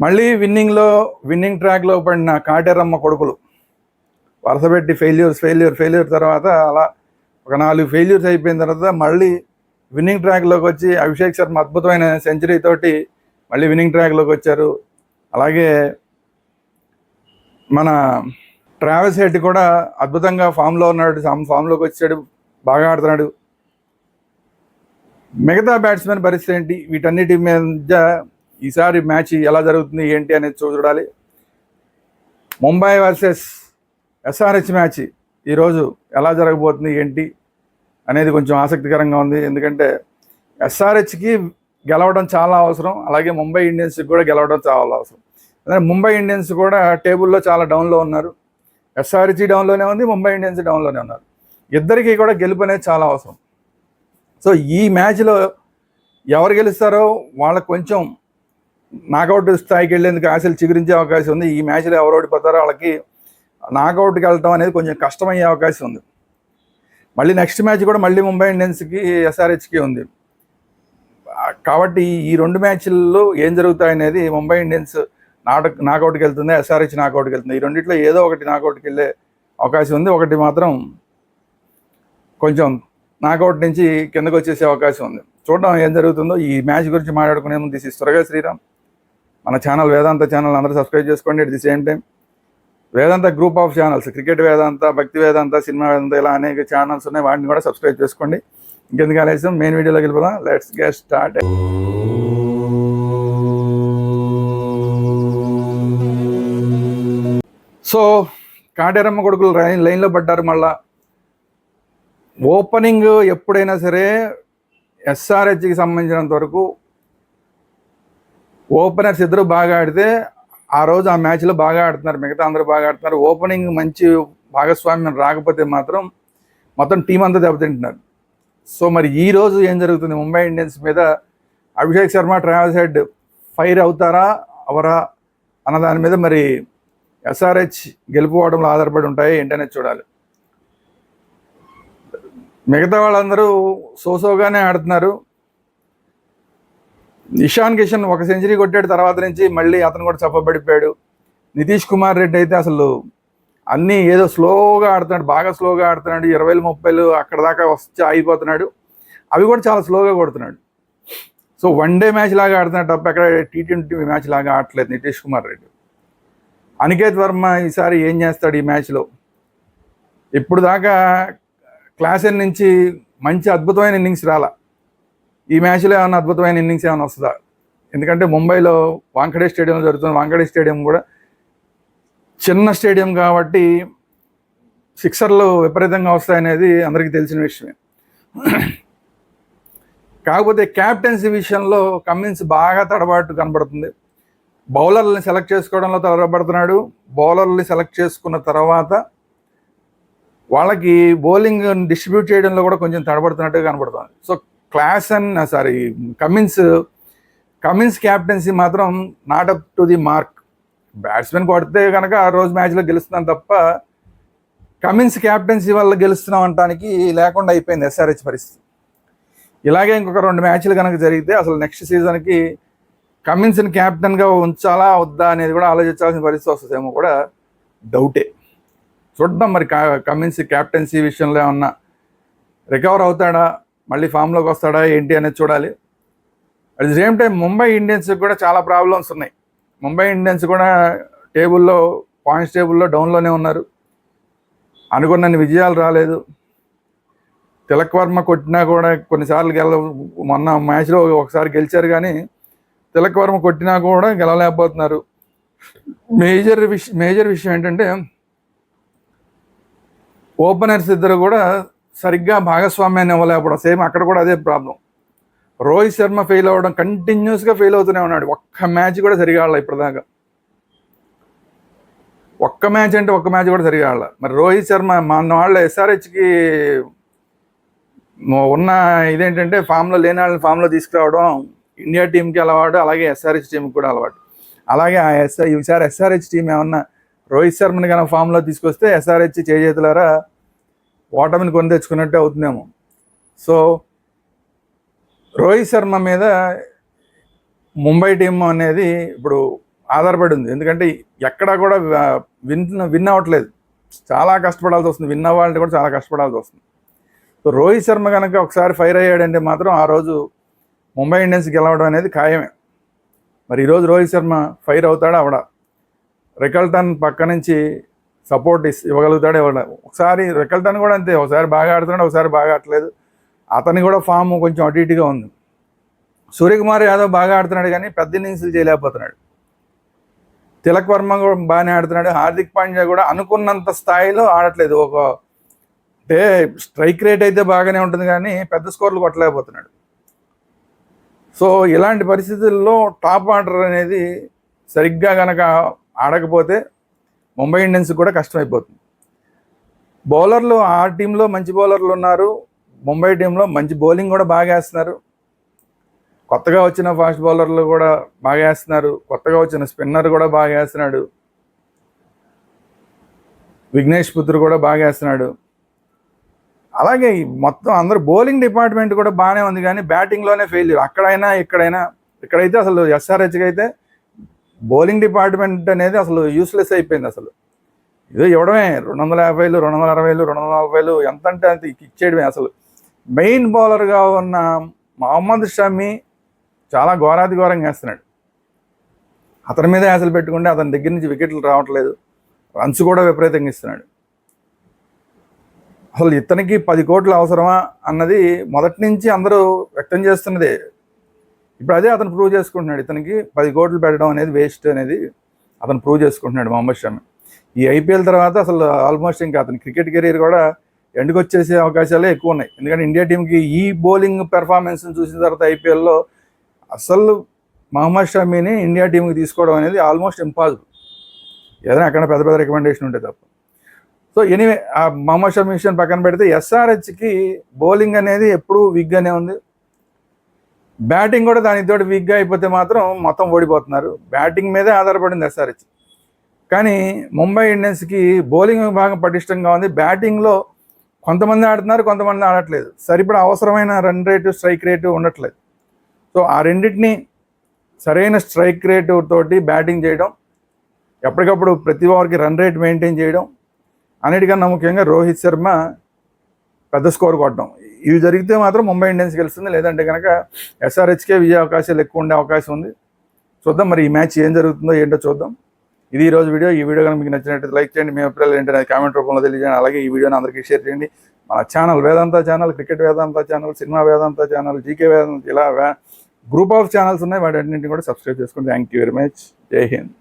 మళ్ళీ విన్నింగ్ ట్రాక్లో పడిన కాటేరమ్మ కొడుకులు వరుసపెట్టి ఫెయిల్యూర్ తర్వాత అలా ఒక 4 ఫెయిల్యూర్స్ అయిపోయిన తర్వాత మళ్ళీ విన్నింగ్ ట్రాక్లోకి వచ్చి అభిషేక్ శర్మ అద్భుతమైన సెంచరీ తోటి మళ్ళీ విన్నింగ్ ట్రాక్లోకి వచ్చారు. అలాగే మన ట్రావెల్స్ హెడ్ కూడా అద్భుతంగా ఫామ్లో ఉన్నాడు, ఫామ్లోకి వచ్చాడు, బాగా ఆడుతున్నాడు. మిగతా బ్యాట్స్మెన్ పరిస్థితి ఏంటి, వీటన్నిటి మీద ఈసారి మ్యాచ్ ఎలా జరుగుతుంది ఏంటి అనేది చూడాలి. ముంబై వర్సెస్ ఎస్ఆర్హెచ్ మ్యాచ్ ఈరోజు ఎలా జరగబోతుంది ఏంటి అనేది కొంచెం ఆసక్తికరంగా ఉంది. ఎందుకంటే ఎస్ఆర్హెచ్కి గెలవడం చాలా అవసరం, అలాగే ముంబై ఇండియన్స్కి కూడా గెలవడం చాలా అవసరం. అలాగే ముంబై ఇండియన్స్ కూడా టేబుల్లో చాలా డౌన్లో ఉన్నారు. ఎస్ఆర్హెచ్ డౌన్లోనే ఉంది, ముంబై ఇండియన్స్ డౌన్లోనే ఉన్నారు. ఇద్దరికీ కూడా గెలుపు అనేది చాలా అవసరం. సో ఈ మ్యాచ్లో ఎవరు గెలుస్తారో వాళ్ళకు కొంచెం నాకౌట్ స్థాయికి వెళ్ళేందుకు ఆశలు చిగురించే అవకాశం ఉంది. ఈ మ్యాచ్లో ఎవరు ఓడిపోతారో వాళ్ళకి నాకౌట్కి వెళ్ళటం అనేది కొంచెం కష్టమయ్యే అవకాశం ఉంది. మళ్ళీ నెక్స్ట్ మ్యాచ్ కూడా మళ్ళీ ముంబై ఇండియన్స్కి ఎస్ఆర్హెచ్కి ఉంది. కాబట్టి ఈ 2 మ్యాచ్ల్లో ఏం జరుగుతాయనేది ముంబై ఇండియన్స్ నాకౌట్కి వెళ్తుంది, ఎస్ఆర్హెచ్ నాకౌట్కి వెళ్తుంది. ఈ రెండిట్లో ఏదో ఒకటి నాకౌట్కి వెళ్ళే అవకాశం ఉంది. ఒకటి మాత్రం కొంచెం నాకౌట్ నుంచి కిందకు వచ్చేసే అవకాశం ఉంది. చూద్దాం ఏం జరుగుతుందో. ఈ మ్యాచ్ గురించి మాట్లాడుకునే ముందు దిస్ ఇస్ త్వరగా శ్రీరామ్. మన ఛానల్ వేదాంత ఛానల్ అందరూ సబ్స్క్రైబ్ చేసుకోండి. At the same time Vedanta group of channels, cricket Vedanta, Bhakti Vedanta, cinema వేదాంత, ఇలా అనేక ఛానల్స్ ఉన్నాయి. వాటిని కూడా సబ్స్క్రైబ్ చేసుకోండి. ఇంకెందుకు ఆలస్యం, మెయిన్ వీడియోలోకి వెళ్ళిపోదాం. Let's get start. So Kateramma కొడుకులు లైన్లో పడ్డారు. మళ్ళా ఓపెనింగ్ ఎప్పుడైనా సరే ఎస్ఆర్హెచ్కి సంబంధించినంత వరకు ఓపెనర్స్ ఇద్దరు బాగా ఆడితే ఆ రోజు ఆ మ్యాచ్లో బాగా ఆడుతున్నారు, మిగతా అందరూ బాగా ఆడుతున్నారు. ఓపెనింగ్ మంచి భాగస్వామ్యం రాకపోతే మాత్రం మొత్తం టీం అంతా దెబ్బతింటున్నారు. సో మరి ఈరోజు ఏం జరుగుతుంది ముంబై ఇండియన్స్ మీద? Abhishek Sharma, travels head fire అవుతారా అవరా అన్న దాని మీద మరి ఎస్ఆర్హెచ్ గెలుపుకోవడంలో ఆధారపడి ఉంటాయి ఏంటనేది చూడాలి. మిగతా వాళ్ళందరూ సోసోగానే ఆడుతున్నారు. ఇషాన్ కిషన్ ఒక సెంచరీ కొట్టాడు, తర్వాత నుంచి మళ్ళీ అతను కూడా చెప్పబడిపోయాడు. నితీష్ కుమార్ రెడ్డి అయితే అసలు అన్నీ ఏదో స్లోగా ఆడుతున్నాడు, బాగా స్లోగా ఆడుతున్నాడు. 20, 30 అక్కడ దాకా వచ్చి ఆగిపోతున్నాడు. అవి కూడా చాలా స్లోగా కొడుతున్నాడు. సో వన్ డే మ్యాచ్ లాగా ఆడుతున్నాడు తప్ప ఎక్కడ T20 మ్యాచ్ లాగా ఆడట్లేదు నితీష్ కుమార్ రెడ్డి. అనికేత్ వర్మ ఈసారి ఏం చేస్తాడు ఈ మ్యాచ్లో? ఇప్పుడు దాకా క్లాసెన్ నుంచి మంచి అద్భుతమైన ఇన్నింగ్స్ రాలా. ఈ మ్యాచ్లో ఏమైనా అద్భుతమైన ఇన్నింగ్స్ ఏమైనా వస్తుందా? ఎందుకంటే ముంబైలో వాంఖడే స్టేడియంలో జరుగుతుంది. వాంఖడే స్టేడియం కూడా చిన్న స్టేడియం కాబట్టి సిక్సర్లు విపరీతంగా వస్తాయనేది అందరికీ తెలిసిన విషయమే. కాకపోతే క్యాప్టెన్సీ విషయంలో కమిన్స్ బాగా తడబాటు కనబడుతుంది. బౌలర్లని సెలెక్ట్ చేసుకోవడంలో తడబడుతున్నాడు. బౌలర్ని సెలెక్ట్ చేసుకున్న తర్వాత వాళ్ళకి బౌలింగ్ డిస్ట్రిబ్యూట్ చేయడంలో కూడా కొంచెం తడబడుతున్నట్టుగా కనబడుతుంది. సో కమిన్స్ క్యాప్టెన్సీ మాత్రం not up to the mark. Batsmen కొడితే కనుక ఆ రోజు మ్యాచ్లో గెలుస్తున్నాం తప్ప కమిన్స్ క్యాప్టెన్సీ వల్ల గెలుస్తున్నాం అనడానికి లేకుండా అయిపోయింది ఎస్ఆర్హెచ్ పరిస్థితి. ఇలాగే ఇంకొక 2 మ్యాచ్లు కనుక జరిగితే అసలు నెక్స్ట్ సీజన్కి కమిన్స్ని క్యాప్టెన్గా ఉంచాలా వద్దా అనేది కూడా ఆలోచించాల్సిన పరిస్థితి వస్తుందేమో కూడా డౌటే. చూద్దాం మరి కమిన్స్ క్యాప్టెన్సీ విషయంలో ఏమన్నా రికవర్ అవుతాడా, మళ్ళీ ఫామ్లోకి వస్తాడా ఏంటి అనేది చూడాలి. At the same time Mumbai ఇండియన్స్కి కూడా చాలా ప్రాబ్లమ్స్ ఉన్నాయి. ముంబై ఇండియన్స్ కూడా పాయింట్స్ టేబుల్లో డౌన్లోనే ఉన్నారు. అనుకున్నన్ని విజయాలు రాలేదు. తిలక్ వర్మ కొట్టినా కూడా కొన్నిసార్లు మొన్న మ్యాచ్లో ఒకసారి గెలిచారు, కానీ తిలక్ వర్మ కొట్టినా కూడా గెలవలేకపోతున్నారు. మేజర్ విషయం ఏంటంటే ఓపెనర్స్ ఇద్దరు కూడా సరిగ్గా భాగస్వామ్యాన్ని ఇవ్వలేకపోవడం. సేమ్ అక్కడ కూడా అదే ప్రాబ్లం. రోహిత్ శర్మ ఫెయిల్ అవ్వడం, కంటిన్యూస్గా ఫెయిల్ అవుతూనే ఉన్నాడు. ఒక్క మ్యాచ్ కూడా సరిగా ఆడాలి ఇప్పటిదాకా. ఒక్క మ్యాచ్ కూడా సరిగా ఆడాలి. మరి రోహిత్ శర్మ మన వాళ్ళ ఎస్ఆర్హెచ్కి ఉన్న ఇదేంటంటే ఫామ్లో లేని వాళ్ళని ఫామ్లో తీసుకురావడం ఇండియా టీంకి అలవాటు, అలాగే ఎస్ఆర్హెచ్ టీంకి కూడా అలవాటు. అలాగే ఈసారి ఎస్ఆర్హెచ్ టీం ఏమన్నా రోహిత్ శర్మని కనుక ఫామ్లో తీసుకొస్తే ఎస్ఆర్హెచ్ చేతులారా ఓటమిని కొని తెచ్చుకున్నట్టే అవుతుందేమో. సో రోహిత్ శర్మ మీద ముంబై టీం అనేది ఇప్పుడు ఆధారపడి ఉంది. ఎందుకంటే ఎక్కడా కూడా విన్ అవ్వట్లేదు, చాలా కష్టపడాల్సి వస్తుంది. విన్ అవ్వాలంటే కూడా చాలా కష్టపడాల్సి వస్తుంది. సో రోహిత్ శర్మ కనుక ఒకసారి ఫైర్ అయ్యాడంటే మాత్రం ఆ రోజు ముంబై ఇండియన్స్ గెలవడం అనేది ఖాయమే. మరి ఈరోజు రోహిత్ శర్మ ఫైర్ అవుతాడా అవడా? రికల్టన్ పక్క నుంచి సపోర్ట్ ఇవ్వగలుగుతాడు ఇవ్వడం. ఒకసారి రికల్టన్ కూడా అంతే, ఒకసారి బాగా ఆడుతున్నాడు, ఒకసారి బాగా ఆడట్లేదు. అతని కూడా ఫామ్ కొంచెం అటు ఇటుగా ఉంది. సూర్యకుమార్ యాదవ్ బాగా ఆడుతున్నాడు కానీ పెద్ద ఇన్నింగ్స్లు చేయలేకపోతున్నాడు. తిలక్ వర్మ కూడా బాగానే ఆడుతున్నాడు. హార్దిక్ పాండ్యా కూడా అనుకున్నంత స్థాయిలో ఆడట్లేదు. అంటే స్ట్రైక్ రేట్ అయితే బాగానే ఉంటుంది కానీ పెద్ద స్కోర్లు కొట్టలేకపోతున్నాడు. సో ఇలాంటి పరిస్థితుల్లో టాప్ ఆర్డర్ అనేది సరిగ్గా కనుక ఆడకపోతే ముంబై ఇండియన్స్ కూడా కష్టమైపోతుంది. బౌలర్లు ఆ టీంలో మంచి బౌలర్లు ఉన్నారు, ముంబై టీంలో మంచి బౌలింగ్ కూడా బాగా వేస్తున్నారు. కొత్తగా వచ్చిన ఫాస్ట్ బౌలర్లు కూడా బాగా వేస్తున్నారు, కొత్తగా వచ్చిన స్పిన్నర్ కూడా బాగా వేస్తున్నాడు, విఘ్నేష్ పుత్ర కూడా బాగా వేస్తున్నాడు. అలాగే మొత్తం అందరూ బౌలింగ్ డిపార్ట్మెంట్ కూడా బాగానే ఉంది కానీ బ్యాటింగ్లోనే ఫెయిల్యూర్. అక్కడైనా ఇక్కడైతే అసలు ఎస్ఆర్హెచ్కి అయితే బౌలింగ్ డిపార్ట్మెంట్ అనేది అసలు యూస్లెస్ అయిపోయింది. అసలు ఏదో ఇవ్వడమే 250, 260, 240 ఎంత అంటే అంత ఇచ్చేయడమే. అసలు మెయిన్ బౌలర్గా ఉన్న మహమ్మద్ షమి చాలా ఘోరాతి ఘోరంగా వేస్తున్నాడు. అతని మీదే ఆశలు పెట్టుకుంటే అతని దగ్గర నుంచి వికెట్లు రావట్లేదు, రన్స్ కూడా విపరీతంగా ఇస్తున్నాడు. అసలు ఇతనికి 10 కోట్లు అవసరమా అన్నది మొదటి నుంచి అందరూ వ్యక్తం చేస్తున్నదే. ఇప్పుడు అదే అతను ప్రూవ్ చేసుకుంటున్నాడు. ఇతనికి 10 కోట్లు పెట్టడం అనేది వేస్ట్ అనేది అతను ప్రూవ్ చేసుకుంటున్నాడు మహమ్మద్ షమి. ఈ ఐపీఎల్ తర్వాత అసలు ఆల్మోస్ట్ ఇంకా అతని క్రికెట్ కెరీర్ కూడా ఎండ్కి వచ్చేసే అవకాశాలే ఎక్కువ ఉన్నాయి. ఎందుకంటే ఇండియా టీంకి ఈ బౌలింగ్ పెర్ఫార్మెన్స్ని చూసిన తర్వాత ఐపీఎల్లో అసలు మహమ్మద్ షమీని ఇండియా టీంకి తీసుకోవడం అనేది ఆల్మోస్ట్ ఇంపాసిబుల్, ఏదైనా అక్కడ పెద్ద పెద్ద రికమెండేషన్ ఉంటే తప్ప. సో ఎనీవే, ఆ మహమ్మద్ షమీ విషయం పక్కన పెడితే ఎస్ఆర్హెచ్కి బౌలింగ్ అనేది ఎప్పుడూ వీక్గానే ఉంది. బ్యాటింగ్ కూడా దానితోటి వీక్గా అయిపోతే మాత్రం మొత్తం ఓడిపోతున్నారు. బ్యాటింగ్ మీదే ఆధారపడింది ఎస్ఆర్హెచ్. కానీ ముంబై ఇండియన్స్కి బౌలింగ్ విభాగం పటిష్టంగా ఉంది. బ్యాటింగ్లో కొంతమంది ఆడుతున్నారు, కొంతమంది ఆడట్లేదు. సరిపడా అవసరమైన రన్ రేటు, స్ట్రైక్ రేటు ఉండట్లేదు. సో ఆ రెండింటినీ సరైన స్ట్రైక్ రేటు తోటి బ్యాటింగ్ చేయడం, ఎప్పటికప్పుడు ప్రతి ఓవర్కి రన్ రేట్ మెయింటైన్ చేయడం, అన్నిటికన్నా ముఖ్యంగా రోహిత్ శర్మ పెద్ద స్కోర్ కొట్టడం, ఇవి జరిగితే మాత్రం ముంబై ఇండియన్స్ గెలుస్తుంది. లేదంటే కనుక ఎస్ఆర్హెచ్కే విజయ అవకాశాలు ఎక్కువ ఉండే అవకాశం ఉంది. చూద్దాం మరి ఈ మ్యాచ్ ఏం జరుగుతుందో ఏంటో చూద్దాం. ఇది ఈరోజు వీడియో. ఈ వీడియో కనుక మీకు నచ్చినట్టు లైక్ చేయండి, మీ అభిప్రాయాలు ఏంటనేది కామెంట్ రూపంలో తెలియజేయండి. అలాగే ఈ వీడియోని అందరికీ షేర్ చేయండి. మన ఛానల్ వేదాంత ఛానల్, క్రికెట్ వేదాంత ఛానల్, సినిమా వేదాంత ఛానల్, జీకే వేదాంత, ఇలా గ్రూప్ ఆఫ్ ఛానల్స్ ఉన్నాయి. వాటి అన్నింటినీ కూడా సబ్స్క్రైబ్ చేసుకోండి. Thank you very much. జై హింద్.